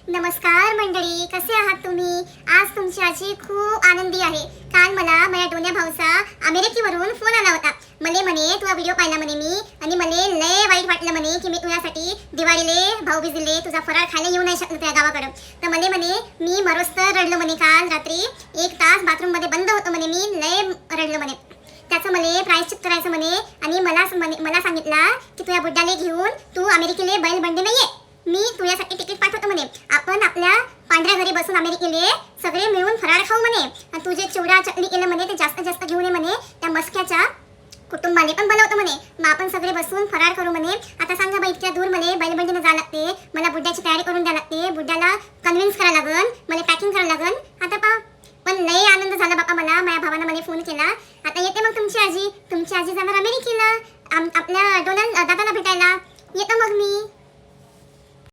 नमस्कार मंडळी, कसे आहात तुम्ही? आज तुमची आजी खूप आनंदी आहे. काल मला माझ्या दोन्या भाऊचा अमेरिकेवरून फोन आला होता. मले म्हणे तुझा व्हिडिओ पाहिला म्हणे मी, आणि मले लय वाईट वाटलं म्हणे की मी तुझ्यासाठी दिवाळीले भाऊबीजेले तुझा फराळ खायला येऊ नाही शकलो त्या गावाकडं. तर मले म्हणे मी मरोस्तर रडलो म्हणे. काल रात्री 1 तास बाथरूम मध्ये बंद होतो म्हणे, मी लय रडलो म्हणे. त्याचं मला प्रायश्चित करायचं म्हणे, आणि मला सांगितला की तुझ्या बुड्डाले घेऊन तू अमेरिकेले बैलबंडी नाहीये, मी तुझ्यासाठी तिकीट पाठवतो म्हणे. आपण आपल्या पांढऱ्या घरी बसून अमेरिकेले सगळे मिळून फराळ खाऊ म्हणे, आणि तुझे चिवडा चटणी केलं म्हणे ते जास्त जास्त घेऊन ये म्हणे. त्या मस्क्याच्या कुटुंबाने पण बोलवतो म्हणे, मग आपण सगळे बसून फराळ करू म्हणे. आता सांगा बाई, इतक्या दूर मला बैलबंडीनं जावं लागते, मला बुड्ड्याची तयारी करून द्यावं लागते, बुड्ड्याला कन्व्हिन्स करायला लागन, मला पॅकिंग करायला लागन. आता पा पण लय आनंद झाला बापा मला. माझ्या भावानं मला फोन केला. आता येते मग तुमची आजी जाणार अमेरिकेला आपल्या डोनाल्ड दादाला भेटायला. येतो मग मी.